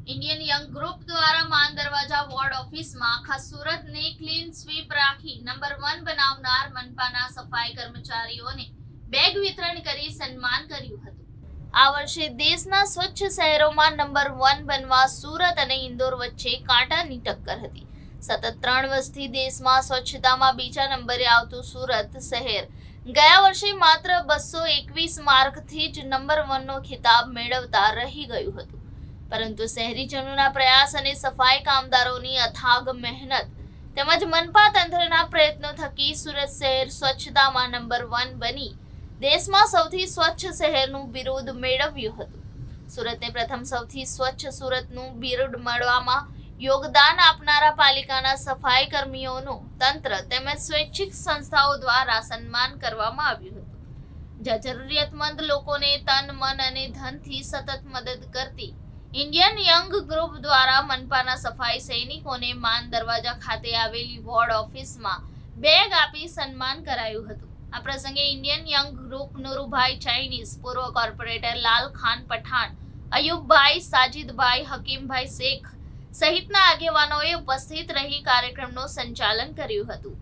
Indian young group द्वारा मान दरवाजा वॉर्ड ऑफिस में आखा सूरत ने क्लीन स्वीप राखी नंबर 1 बनावनार मनपाना सफाई कर्मचारीओ ने बेग वितरण करी सन्मान कर्યું હતું। આ વર્ષે દેશના સ્વચ્છ શહેરોમાં નંબર 1 બનવા સુરત અને ઇન્દોર વચ્ચે કાંટાની ટક્કર હતી। સતત 3 વર્ષથી દેશમાં સ્વચ્છતામાં બીજા નંબરે આવતું સુરત શહેર ગયા વર્ષે માત્ર 221 માર્કથી જ નંબર 1 નો ખિતાબ મેળવતા રહી ગયું હતું। પરંતુ શહેરીજનોના પ્રયાસ અને સફાઈ કામદારોની અથાગ મહેનત તેમજ મનપા તંત્રના પ્રયત્નો થકી સુરત શહેર સ્વચ્છતામાં નંબર 1 બની દેશમાં સૌથી સ્વચ્છ શહેરનું બિરુદ મેળવ્યું હતું। સુરતને પ્રથમ સૌથી સ્વચ્છ સુરતનું બિરુદ મળવામાં યોગદાન આપનારા પાલિકાના સફાઈ કર્મીઓનું તંત્ર તેમજ સ્વૈચ્છિક સંસ્થાઓ દ્વારા સન્માન કરવામાં આવ્યું હતું। જ્યાં જરૂરિયાતમંદ લોકોને તન મન અને ધનથી સતત મદદ કરતી इंडियन यंग ग्रुप द्वारा मनपाना सफाई सैनिकों ने मान दरवाजा खाते आवेली वॉर्ड ऑफिस में बेग आपी सन्मान कराયું હતું। આ પ્રસંગે इंडियन यंग ग्रुप નુરુભાઈ ચાઇનીઝ, પૂર્વ કોર્પોરેટર લાલ ખાન પઠાણ, અયુબભાઈ, સાજિદભાઈ, હકીમભાઈ શેખ સહિતના આગેવાનોએ ઉપસ્થિત રહી કાર્યક્રમનું સંચાલન કર્યું હતું।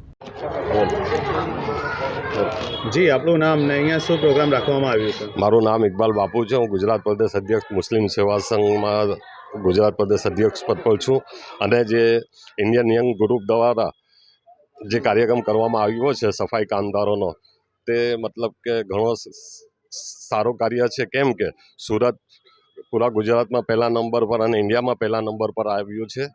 જી, આપણું નામ ને અહીંયા શું પ્રોગ્રામ રાખવામાં આવ્યું છે? મારું નામ ઇકબાલ બાપુ છે। હું ગુજરાત પ્રદેશ અધ્યક્ષ મુસ્લિમ સેવા સંઘમાં ગુજરાત પ્રદેશ અધ્યક્ષ પદ પર છું અને જે ઇન્ડિયન યંગ ગ્રુપ દ્વારા જે કાર્યક્રમ કરવામાં આવ્યો છે સફાઈ કામદારોનો તે મતલબ કે ઘણો સારો કાર્ય છે। કેમ કે સુરત પૂરા ગુજરાતમાં પહેલા નંબર પર અને ઇન્ડિયામાં પહેલા નંબર પર આવ્યું છે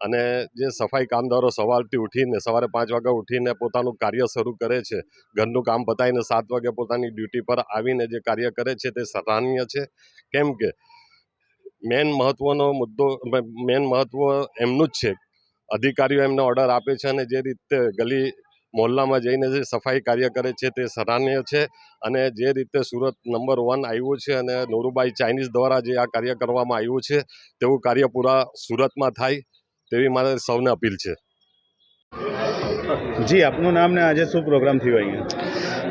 અને જે સફાઈ કામદારો સવારથી ઉઠીને સવારે 5 વાગે ઉઠીને પોતાનું કાર્ય શરૂ કરે છે, ઘરનું કામ પતાવીને 7 વાગે પોતાની ડ્યુટી પર આવીને જે કાર્ય કરે છે તે સરાહનીય છે। કેમ કે મેન મહત્વ એમનું જ છે। અધિકારીઓ એમને ઓર્ડર આપે છે અને જે રીતે ગલી મોહલ્લામાં જઈને જે સફાઈ કાર્ય કરે છે તે સરાહનીય છે અને જે રીતે સુરત નંબર 1 આવ્યું છે અને નુરુભાઈ ચાઇનીઝ દ્વારા જે આ કાર્ય કરવામાં આવ્યું છે તેવું કાર્ય પૂરા સુરતમાં થાય તેવી મારે સૌને અપીલ છે। જી, આપનું નામ ને આજે શું પ્રોગ્રામ થયો અહીંયા?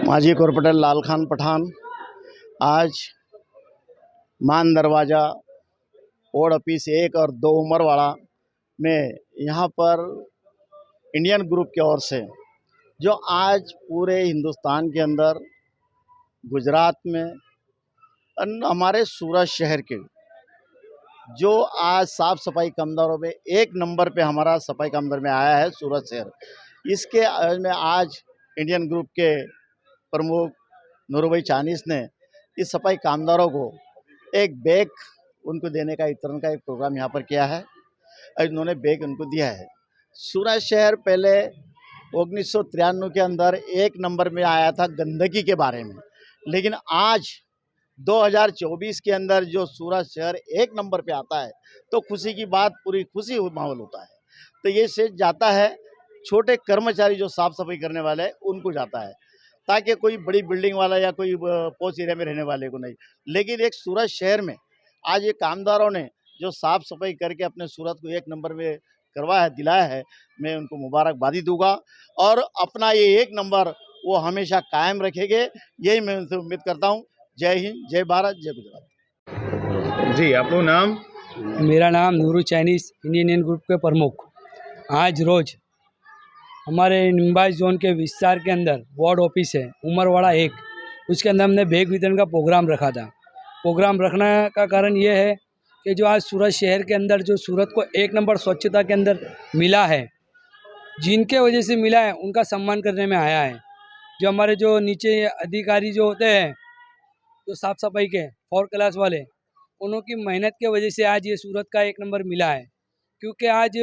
माजी कॉर्पोरेटर लाल खान पठान आज मान दरवाज़ा वॉर्ड ऑफिस 1 और 2 उमरवाड़ा में यहाँ पर इंडियन ग्रुप की ओर से जो आज पूरे हिंदुस्तान के अंदर गुजरात में हमारे सूरत शहर के जो आज साफ़ सफाई कामदारों में 1 नंबर पे हमारा सफाई कामदार में आया है सूरत शहर। इसके में आज इंडियन ग्रुप के प्रमुख नुरुभाई चाइनीज़ ने इस सफाई कामदारों को एक बैग उनको देने का वितरण का एक प्रोग्राम यहाँ पर किया है और इन्होंने बैग उनको दिया है। सूरत शहर पहले 1993 के अंदर 1 नंबर में आया था गंदगी के बारे में, लेकिन आज 2024 के अंदर जो सूरत शहर 1 नंबर पे आता है तो खुशी की बात, पूरी खुशी माहौल होता है। तो ये से जाता है छोटे कर्मचारी जो साफ़ सफाई करने वाले हैं उनको जाता है, ताकि कोई बड़ी बिल्डिंग वाला या कोई पॉश एरिया में रहने वाले को नहीं। लेकिन एक सूरत शहर में आज ये कामदारों ने जो साफ़ सफाई करके अपने सूरत को 1 नंबर में करवाया है, दिलाया है, मैं उनको मुबारकबादी दूंगा और अपना ये 1 नंबर वो हमेशा कायम रखेंगे, यही मैं उनसे उम्मीद करता हूँ। जय हिंद, जय भारत, जय गुजरात। જી, આપણું નામ? मेरा नाम नूरू चाइनीज़, इंडियन ग्रुप के प्रमुख। आज रोज़ हमारे निम्बाई जोन के विस्तार के अंदर वार्ड ऑफिस है उमरवाड़ा 1, उसके अंदर हमने बैग वितरण का प्रोग्राम रखा था। प्रोग्राम रखने का कारण ये है कि जो आज सूरत शहर के अंदर जो सूरत को 1 नंबर स्वच्छता के अंदर मिला है, जिनके वजह से मिला है उनका सम्मान करने में आया है। जो हमारे जो नीचे अधिकारी जो होते हैं जो साफ़ सफाई के 4 क्लास वाले, उनकी मेहनत की वजह से आज ये सूरत का 1 नंबर मिला है। क्योंकि आज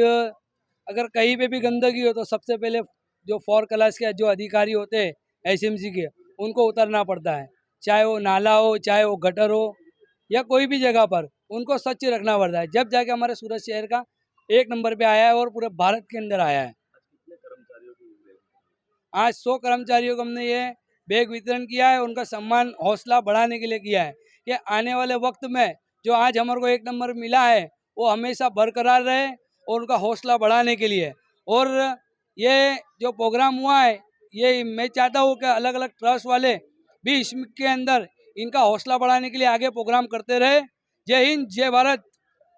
अगर कहीं पे भी गंदगी हो तो सबसे पहले जो 4 क्लास के जो अधिकारी होते हैं एसएमसी के, उनको उतरना पड़ता है। चाहे वो नाला हो, चाहे वो गटर हो या कोई भी जगह पर उनको स्वच्छ रखना पड़ता है। जब जाके हमारे सूरत शहर का 1 नंबर पे आया है और पूरे भारत के अंदर आया है। आज 100 कर्मचारियों को हमने ये बैग वितरण किया है, उनका सम्मान हौसला बढ़ाने के लिए किया है कि आने वाले वक्त में जो आज हमारे को 1 नंबर मिला है वो हमेशा बरकरार रहे और उनका हौसला बढ़ाने के लिए। और ये जो प्रोग्राम हुआ है ये मैं चाहता हूँ कि अलग अलग ट्रस्ट वाले भी इसके अंदर इनका हौसला बढ़ाने के लिए आगे प्रोग्राम करते रहे। जय हिंद, जय भारत,